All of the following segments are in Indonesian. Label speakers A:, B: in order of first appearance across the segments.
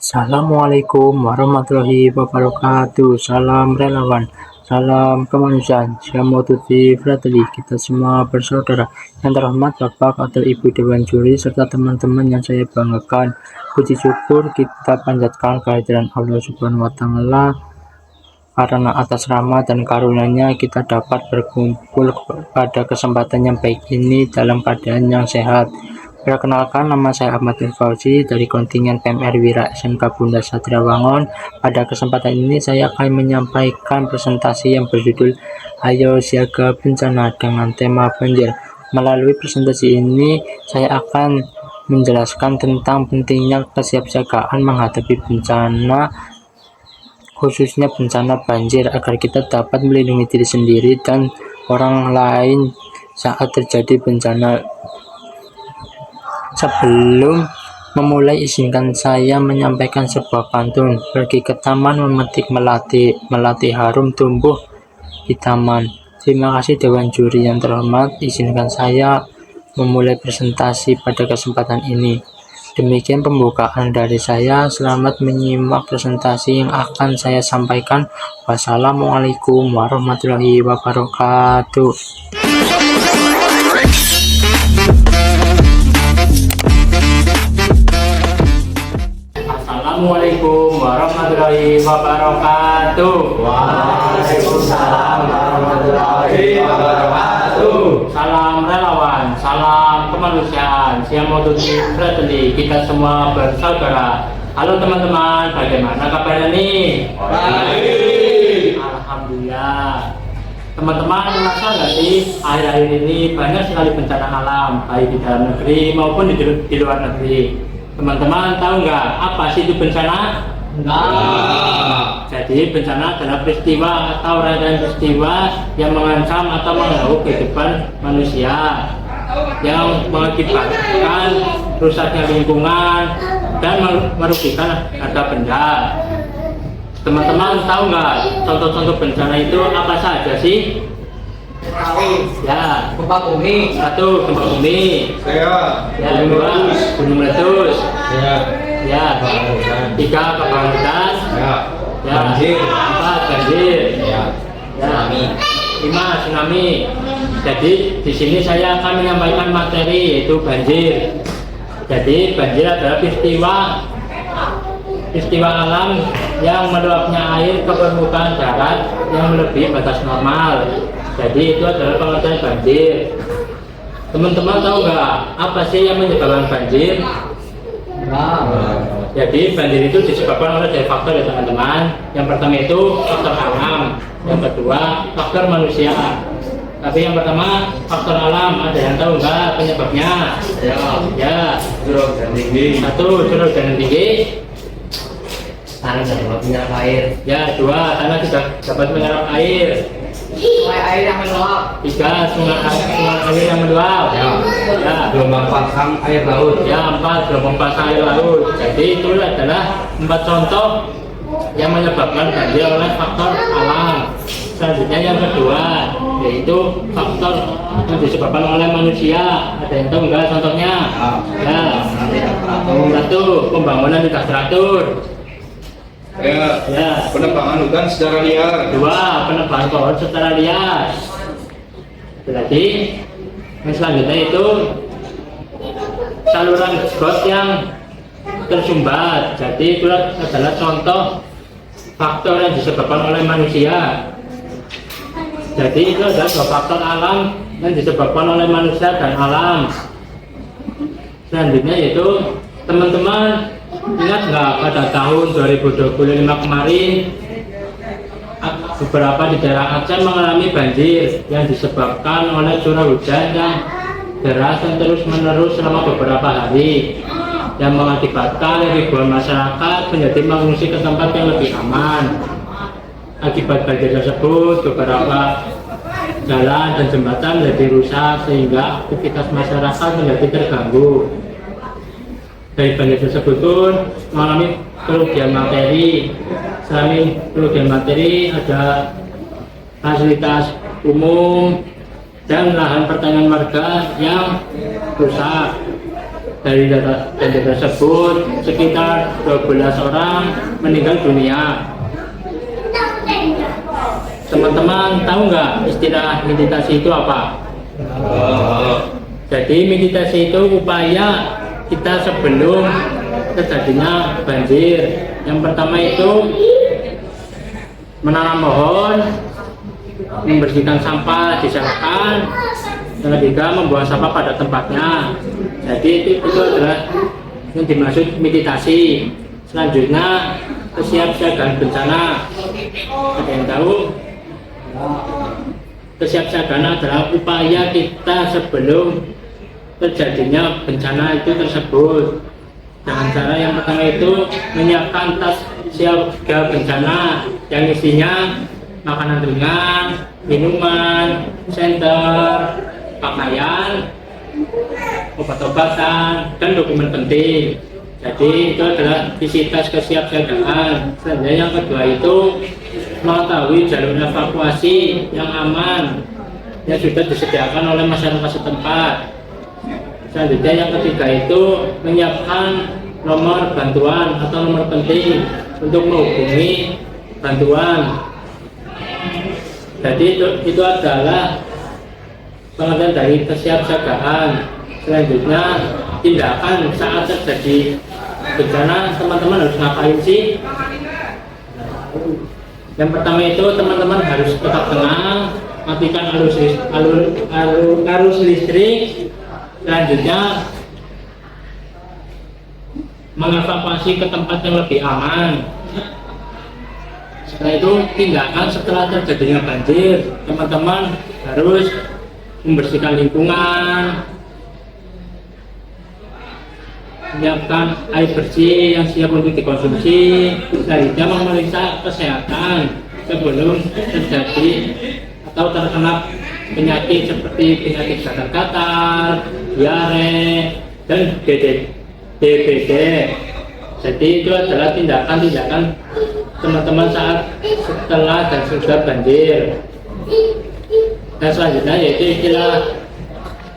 A: Assalamualaikum warahmatullahi wabarakatuh. Salam relawan, salam kemanusiaan. Siamo tutti fratelli, kita semua bersaudara. Yang terhormat Bapak atau Ibu Dewan Juri serta teman-teman yang saya banggakan. Puji syukur kita panjatkan kehadiran Allah Subhanahu wa taala karena atas rahmat dan karunia-Nya kita dapat berkumpul pada kesempatan yang baik ini dalam keadaan yang sehat. Perkenalkan, nama saya Ahmad Nur Fauzi dari kontingen PMR Wira SMK Bunda Satria Wangon. Pada kesempatan ini saya akan menyampaikan presentasi yang berjudul Ayo Siaga Bencana dengan tema banjir. Melalui presentasi ini saya akan menjelaskan tentang pentingnya kesiapsiagaan menghadapi bencana, khususnya bencana banjir, agar kita dapat melindungi diri sendiri dan orang lain saat terjadi bencana. Sebelum memulai, izinkan saya menyampaikan sebuah pantun. Pergi ke taman memetik melati, melati harum tumbuh di taman. Terima kasih Dewan Juri yang terhormat, izinkan saya memulai presentasi pada kesempatan ini. Demikian pembukaan dari saya. Selamat menyimak presentasi yang akan saya sampaikan. Wassalamualaikum warahmatullahi wabarakatuh. Assalamualaikum warahmatullahi wabarakatuh.
B: Waalaikumsalam warahmatullahi wabarakatuh.
A: Salam relawan, salam kemanusiaan. Siamo tutti fratelli, kita semua bersaudara. Halo teman-teman, bagaimana kabarnya nih?
B: Baik.
A: Alhamdulillah. Teman-teman, merasa nggak sih akhir-akhir ini banyak sekali bencana alam, baik di dalam negeri maupun di luar negeri. Teman-teman tahu nggak apa sih itu bencana?
B: Nah,
A: Jadi bencana adalah peristiwa atau rangkaian peristiwa yang mengancam atau mengganggu kehidupan manusia, yang mengakibatkan rusaknya lingkungan dan merugikan harga benda. Teman-teman tahu nggak contoh-contoh bencana itu apa saja sih? Ya,
B: gempa bumi,
A: satu gempa bumi,
B: saya,
A: ya dua gunung meletus,
B: saya,
A: ya tiga kebakaran,
B: ya,
A: ya
B: banjir,
A: empat banjir,
B: ya,
A: ya lima tsunami. Jadi di sini saya akan menyampaikan materi yaitu banjir. Jadi banjir adalah peristiwa alam yang meluapnya air ke permukaan darat yang melebihi batas normal. Jadi itu adalah pengertian banjir. Teman-teman tahu nggak apa sih yang menyebabkan banjir? Jadi banjir itu disebabkan oleh banyak faktor ya teman-teman. Yang pertama itu faktor alam, yang kedua faktor manusia. Tapi yang pertama faktor alam, ada yang tahu nggak penyebabnya? Ya,
B: curug dan tinggi,
A: satu curug dan tinggi.
B: tanah dan menyerap air,
A: Ya, dua tanah tidak dapat menyerap air.
B: sungai air yang meluap,
A: Tiga sungai air yang meluap.
B: ya,
A: Ya,
B: gelombang pasang air laut,
A: ya empat gelombang pasang air laut. Jadi itu adalah empat contoh yang menyebabkan banjir oleh faktor alam. Selanjutnya yang kedua yaitu faktor yang disebabkan oleh manusia. Ada yang tahu nggak contohnya? Ya, satu pembangunan tidak teratur. Ya,
B: penebangan hutan secara liar,
A: dua penebangan pohon secara liar. Berarti yang selanjutnya itu saluran got yang tersumbat. Jadi itu adalah contoh faktor yang disebabkan oleh manusia. Jadi itu adalah dua faktor alam yang disebabkan oleh manusia dan alam. Selanjutnya yaitu teman-teman ingat nggak pada tahun 2025 kemarin beberapa di daerah Aceh mengalami banjir yang disebabkan oleh curah hujan yang deras dan terus menerus selama beberapa hari, yang mengakibatkan ribuan masyarakat menjadi mengungsi ke tempat yang lebih aman. Akibat banjir tersebut beberapa jalan dan jembatan menjadi rusak sehingga aktivitas masyarakat menjadi terganggu. Dari banjir tersebut pun mengalami kerugian materi. Selain kerugian materi, ada fasilitas umum dan lahan pertanian warga yang rusak. Dari data tersebut, sekitar 12 orang meninggal dunia. Teman-teman tahu nggak istilah meditasi itu apa? Jadi meditasi itu upaya kita sebelum terjadinya banjir. Yang pertama itu menanam pohon, membersihkan sampah di selokan, yang ketiga membuang sampah pada tempatnya. Jadi itu adalah yang dimaksud meditasi. Selanjutnya kesiapsiagaan bencana. Ada yang tahu? Kesiapsiagaan adalah upaya kita sebelum terjadinya bencana itu tersebut. Dengan cara yang pertama itu menyiapkan tas siaga bencana yang isinya makanan ringan, minuman, senter, pakaian, obat-obatan, dan dokumen penting. Jadi itu adalah isi tas kesiapsiagaan. Selanjutnya yang kedua itu mengetahui jalur evakuasi yang aman yang sudah disediakan oleh masyarakat setempat. Selanjutnya yang ketiga itu menyiapkan nomor bantuan atau nomor penting untuk menghubungi bantuan. Jadi itu adalah pengertian dari kesiapsiagaan. Selanjutnya tindakan saat terjadi bencana, teman-teman harus ngapain sih? Yang pertama itu teman-teman harus tetap tenang, matikan arus listrik. Selanjutnya mengevakuasi ke tempat yang lebih aman. Setelah itu tindakan setelah terjadinya banjir, teman-teman harus membersihkan lingkungan, menyiapkan air bersih yang siap untuk dikonsumsi. Selanjutnya memeriksa kesehatan sebelum terjadi atau terkena penyakit seperti penyakit gatal-gatal, diare, dan DBD. Jadi itu adalah tindakan-tindakan teman-teman saat setelah dan sudah banjir. Dan selanjutnya yaitu istilah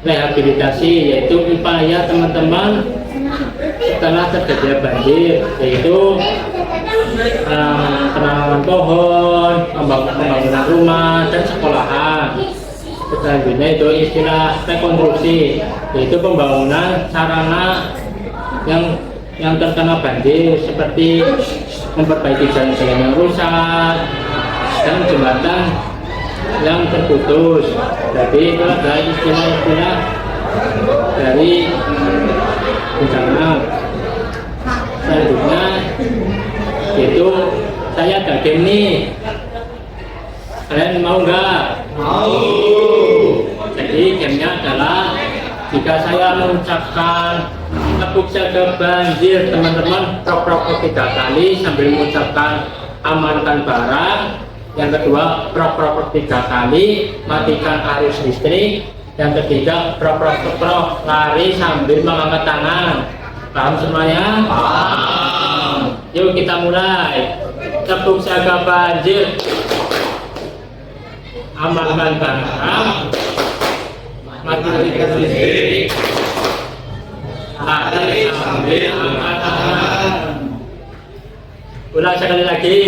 A: rehabilitasi, yaitu upaya teman-teman setelah terjadi banjir, yaitu penanaman pohon, pembangunan rumah, dan sekolahan. Selanjutnya itu istilah rekonstruksi, yaitu pembangunan sarana yang terkena banjir seperti memperbaiki jalan-jalan yang rusak dan jembatan yang terputus. Jadi itu adalah istilah-istilah dari bencana. Selanjutnya itu saya ada game nih, kalian mau nggak? Mau. Jadi gamenya adalah jika saya mengucapkan tepuk siaga banjir, teman-teman prok-prok 3 kali sambil mengucapkan amankan barang. Yang kedua prok-prok 3 kali matikan arus listrik. Yang ketiga prok-prok lari sambil mengangkat tangan. Paham semuanya? Paham. Yuk kita mulai. Tepuk siaga banjir, amankan barang, matikan listrik, lari sambil angkat tangan. Ulang sekali lagi.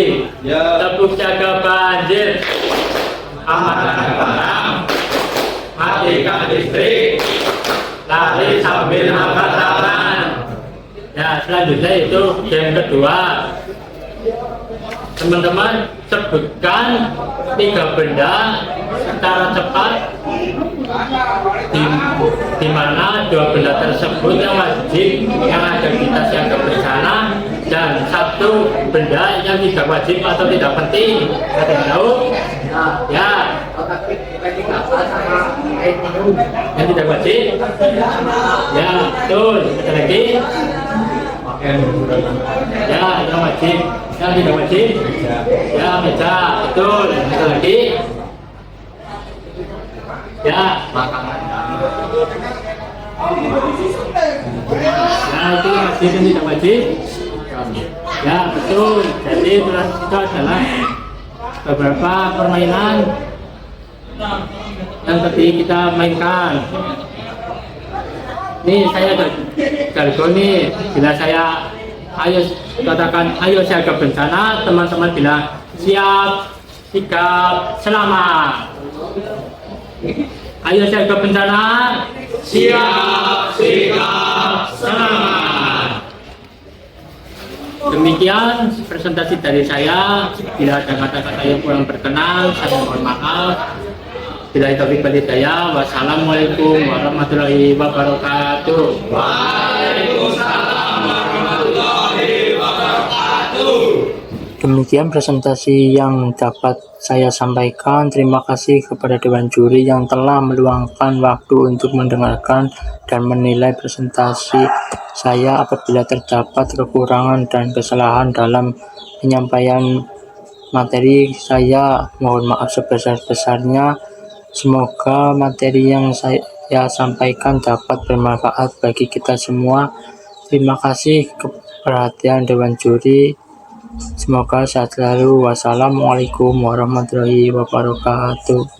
A: Ya. Tepuk siaga banjir, amankan barang, matikan listrik, lari sambil angkat tangan. Ya, selanjutnya itu yang kedua. Teman-teman sebutkan 3 benda secara cepat di mana 2 benda tersebut yang wajib yang ada di tas siaga bencana dan 1 benda yang tidak wajib atau tidak penting. Ada yang tahu? Ya. Yang tidak wajib? Ya, betul. Ada lagi? Ya, yang wajib. Yang tidak wajib? Ya, meja. Betul. Ada lagi? Ya, makanan. Nah, itu wajib dan tidak wajib. Ya, betul. Jadi itu adalah beberapa permainan yang tadi kita mainkan. Ini saya ada
C: jargon nih, bila saya ayo katakan ayo siaga bencana, teman-teman bilang siap, sigap, selamat. Ayo siaga bencana, siap, sigap, selamat. Demikian presentasi dari saya. Bila ada kata-kata yang kurang berkenan, saya mohon maaf. Bila taufiq wal hidayah. Wassalamualaikum warahmatullahi wabarakatuh. Waalaikumsalam warahmatullahi wabarakatuh.
A: Demikian presentasi yang dapat saya sampaikan. Terima kasih kepada Dewan Juri yang telah meluangkan waktu untuk mendengarkan dan menilai presentasi saya. Apabila terdapat kekurangan dan kesalahan dalam penyampaian materi, saya mohon maaf sebesar-besarnya. Semoga materi yang saya sampaikan dapat bermanfaat bagi kita semua. Terima kasih keperhatian Dewan Juri. Semoga sehat selalu. Wassalamualaikum warahmatullahi wabarakatuh.